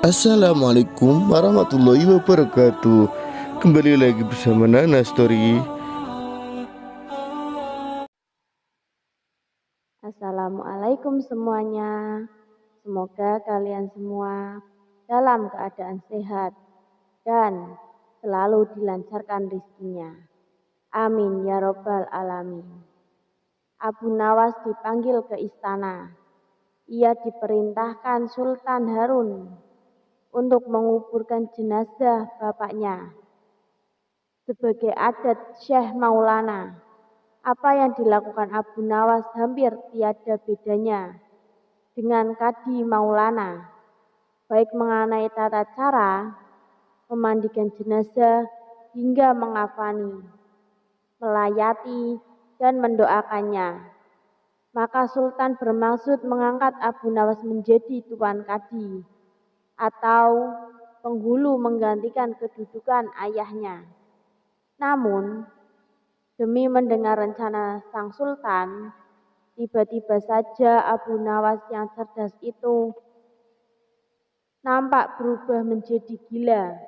Assalamualaikum warahmatullahi wabarakatuh. Kembali lagi bersama Nana Story. Assalamualaikum semuanya. Semoga kalian semua dalam keadaan sehat dan selalu dilancarkan rezekinya. Amin ya robbal alamin. Abu Nawas dipanggil ke istana. Ia diperintahkan Sultan Harun untuk menguburkan jenazah bapaknya. Sebagai adat Syekh Maulana, apa yang dilakukan Abu Nawas hampir tiada bedanya dengan Kadi Maulana, baik mengenai tata cara memandikan jenazah hingga mengafani, melayati, dan mendoakannya. Maka Sultan bermaksud mengangkat Abu Nawas menjadi Tuan Kadi atau penghulu menggantikan kedudukan ayahnya. Namun, demi mendengar rencana sang sultan, tiba-tiba saja Abu Nawas yang cerdas itu nampak berubah menjadi gila.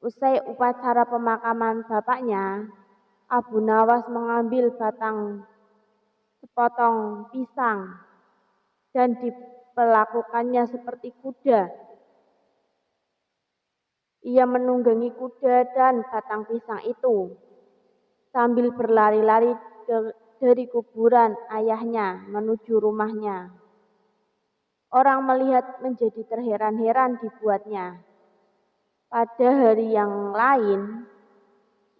Usai upacara pemakaman bapaknya, Abu Nawas mengambil batang sepotong pisang dan diperlakukannya seperti kuda. Ia menunggangi kuda dan batang pisang itu sambil berlari-lari dari kuburan ayahnya menuju rumahnya. Orang melihat menjadi terheran-heran dibuatnya. Pada hari yang lain,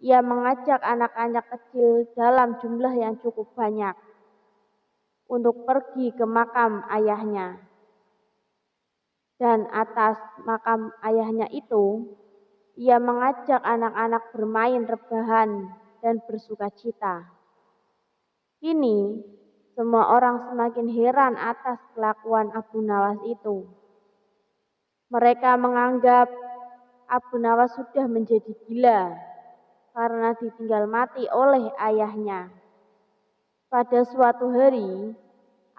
ia mengajak anak-anak kecil dalam jumlah yang cukup banyak untuk pergi ke makam ayahnya. Dan atas makam ayahnya itu, ia mengajak anak-anak bermain rebahan dan bersuka cita. Kini, semua orang semakin heran atas kelakuan Abu Nawas itu. Mereka menganggap Abu Nawas sudah menjadi gila karena ditinggal mati oleh ayahnya. Pada suatu hari,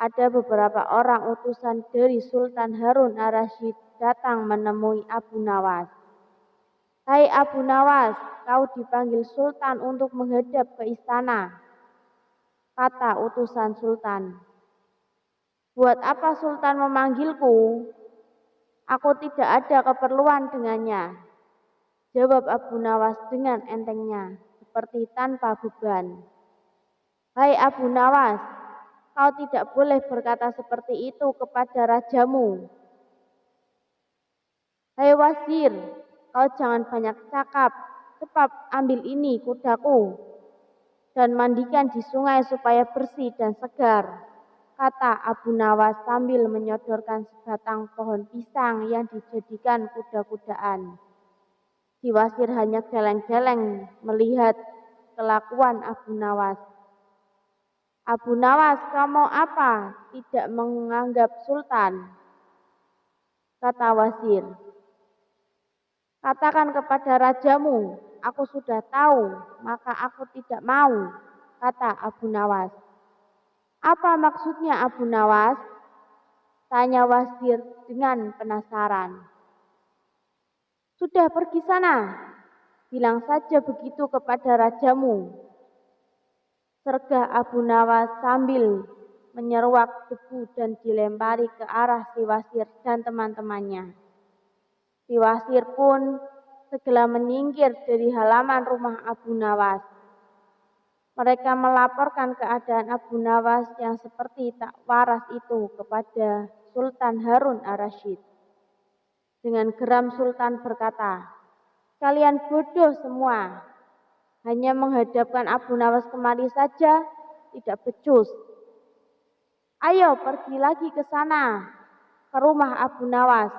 ada beberapa orang utusan dari Sultan Harun ar-Rasyid datang menemui Abu Nawas. "Hai Abu Nawas, kau dipanggil Sultan untuk menghadap ke istana," kata utusan Sultan. "Buat apa Sultan memanggilku? Aku tidak ada keperluan dengannya," jawab Abu Nawas dengan entengnya, seperti tanpa beban. "Hai Abu Nawas, kau tidak boleh berkata seperti itu kepada rajamu. Hai Wazir, kau jangan banyak cakap, cepat ambil ini kudaku dan mandikan di sungai supaya bersih dan segar," kata Abu Nawas sambil menyodorkan sebatang pohon pisang yang dijadikan kuda-kudaan. Si Wazir hanya geleng-geleng melihat kelakuan Abu Nawas. "Abu Nawas, kamu apa? Tidak menganggap Sultan?" kata Wazir. "Katakan kepada rajamu, aku sudah tahu, maka aku tidak mau," kata Abu Nawas. "Apa maksudnya Abu Nawas?" tanya Wazir dengan penasaran. "Sudah pergi sana, bilang saja begitu kepada rajamu," sergah Abu Nawas sambil menyeruak debu dan dilempari ke arah si Wazir dan teman-temannya. Si Wazir pun segera menyingkir dari halaman rumah Abu Nawas. Mereka melaporkan keadaan Abu Nawas yang seperti tak waras itu kepada Sultan Harun ar-Rasyid. Dengan geram Sultan berkata, "Kalian bodoh semua, hanya menghadapkan Abu Nawas kemari saja, tidak becus. Ayo pergi lagi ke sana, ke rumah Abu Nawas,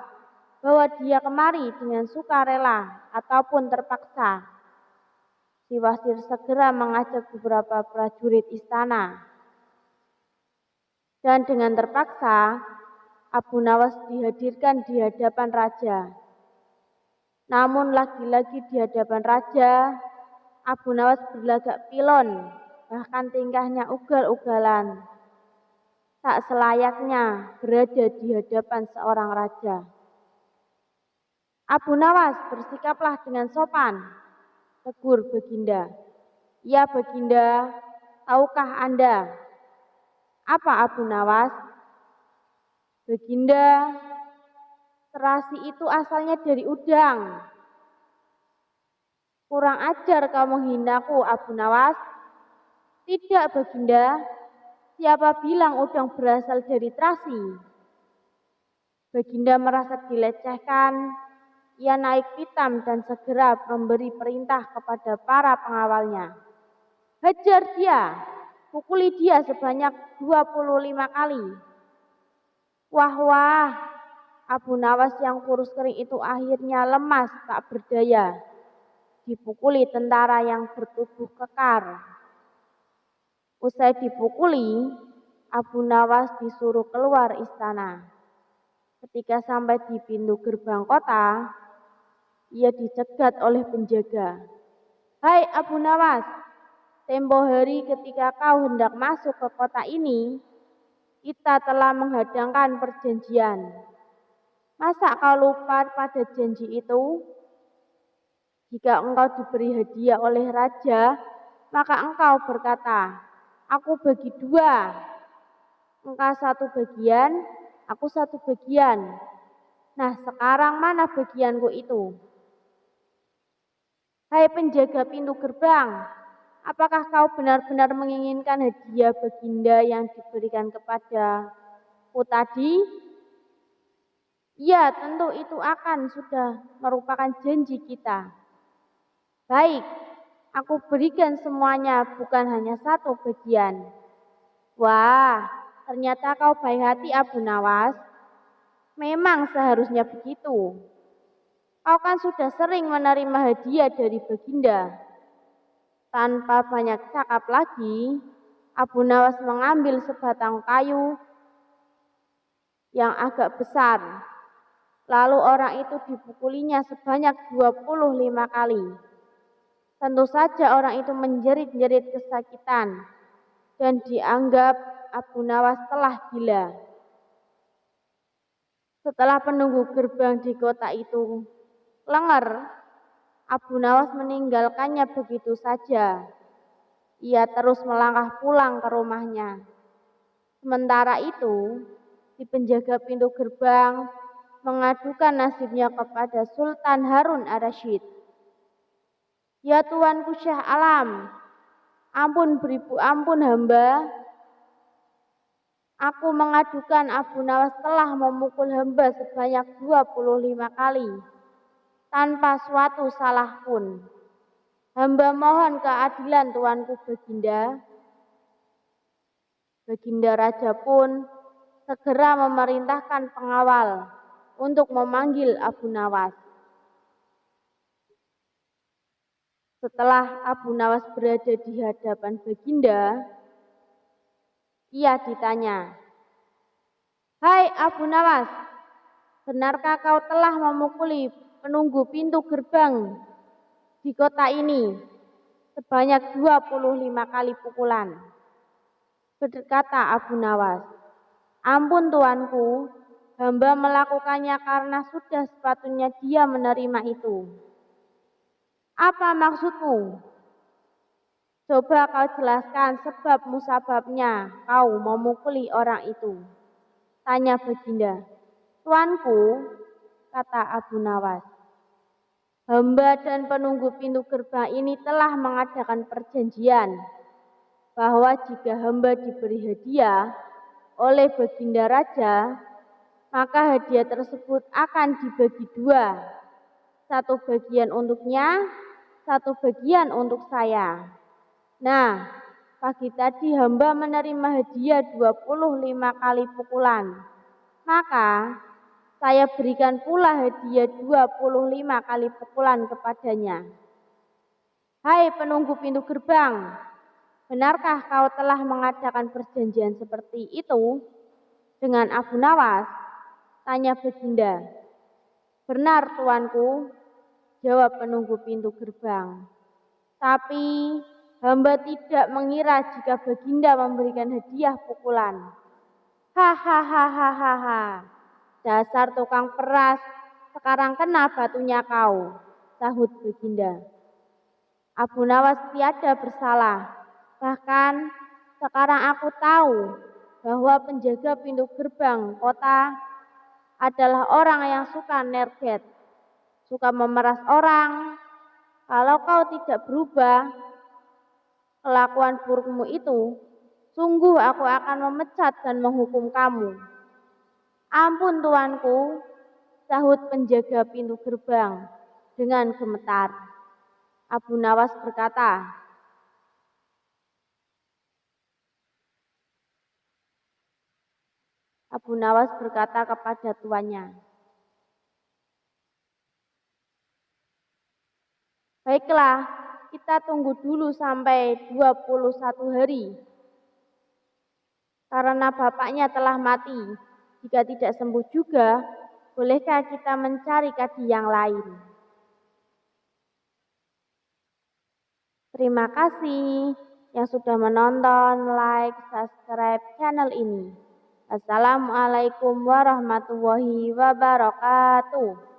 bawa dia kemari dengan sukarela ataupun terpaksa." Si Wazir segera mengajak beberapa prajurit istana. Dan dengan terpaksa, Abu Nawas dihadirkan di hadapan raja. Namun lagi-lagi di hadapan raja, Abu Nawas berlagak pilon, bahkan tingkahnya ugal-ugalan. Tak selayaknya berada di hadapan seorang raja. Abu Nawas, bersikaplah dengan sopan, tegur Baginda. Ya Baginda, tahukah Anda apa Abu Nawas? Baginda, terasi itu asalnya dari udang. Kurang ajar kau menghinaku, Abu Nawas. Tidak Baginda, siapa bilang udang berasal dari terasi? Baginda merasa dilecehkan. Ia naik pitam dan segera memberi perintah kepada para pengawalnya. Hajar dia, pukuli dia sebanyak 25 kali. Wah wah, Abu Nawas yang kurus kering itu akhirnya lemas tak berdaya. Dipukuli tentara yang bertubuh kekar. Usai dipukuli, Abu Nawas disuruh keluar istana. Ketika sampai di pintu gerbang kota, ia dicegat oleh penjaga. Hai Abu Nawas, tempo hari ketika kau hendak masuk ke kota ini, kita telah menghadangkan perjanjian. Masa kau lupa pada janji itu? Jika engkau diberi hadiah oleh raja, maka engkau berkata, aku bagi dua. Engkau satu bagian, aku satu bagian. Nah, sekarang mana bagianku itu? Hai penjaga pintu gerbang, apakah kau benar-benar menginginkan hadiah Baginda yang diberikan kepadaku tadi? Ya, tentu itu akan sudah merupakan janji kita. Baik, aku berikan semuanya, bukan hanya satu bagian. Wah, ternyata kau baik hati Abu Nawas. Memang seharusnya begitu. Kau kan sudah sering menerima hadiah dari Baginda. Tanpa banyak cakap lagi, Abu Nawas mengambil sebatang kayu yang agak besar. Lalu orang itu dipukulinya sebanyak 25 kali. Tentu saja orang itu menjerit-jerit kesakitan dan dianggap Abu Nawas telah gila. Setelah penunggu gerbang di kota itu lengser, Abu Nawas meninggalkannya begitu saja. Ia terus melangkah pulang ke rumahnya. Sementara itu, si penjaga pintu gerbang mengadukan nasibnya kepada Sultan Harun ar-Rasyid. Ya Tuanku Syah Alam, ampun beribu ampun hamba. Aku mengadukan Abu Nawas telah memukul hamba sebanyak 25 kali. Tanpa suatu salah pun. Hamba mohon keadilan Tuanku Baginda. Baginda Raja pun segera memerintahkan pengawal untuk memanggil Abu Nawas. Setelah Abu Nawas berada di hadapan Baginda, ia ditanya, Hai Abu Nawas, benarkah kau telah memukuli penunggu pintu gerbang di kota ini sebanyak 25 kali pukulan? Berkata Abu Nawas, ampun tuanku, hamba melakukannya karena sudah sepatutnya dia menerima itu. Apa maksudmu? Coba kau jelaskan sebab musababnya kau memukuli orang itu. Tanya Baginda. Tuanku, kata Abu Nawas, hamba dan penunggu pintu gerbang ini telah mengadakan perjanjian bahwa jika hamba diberi hadiah oleh Baginda Raja, maka hadiah tersebut akan dibagi dua. Satu bagian untuknya, satu bagian untuk saya. Nah, pagi tadi hamba menerima hadiah 25 kali pukulan. Maka saya berikan pula hadiah 25 kali pukulan kepadanya. Hai penunggu pintu gerbang, benarkah kau telah mengadakan perjanjian seperti itu dengan Abu Nawas? Tanya Baginda. Benar tuanku, jawab penunggu pintu gerbang. Tapi hamba tidak mengira jika Baginda memberikan hadiah pukulan. Hahaha, dasar tukang peras, sekarang kena batunya kau, sahut Baginda. Abu Nawas tiada bersalah. Bahkan sekarang aku tahu bahwa penjaga pintu gerbang kota adalah orang yang suka nerget, suka memeras orang. Kalau kau tidak berubah, kelakuan burukmu itu, sungguh aku akan memecat dan menghukum kamu. Ampun tuanku, sahut penjaga pintu gerbang dengan gemetar. Abu Nawas berkata kepada tuannya, baiklah, kita tunggu dulu sampai 21 hari. Karena bapaknya telah mati, jika tidak sembuh juga, bolehkah kita mencari kadi yang lain? Terima kasih yang sudah menonton, like, subscribe channel ini. Assalamualaikum warahmatullahi wabarakatuh.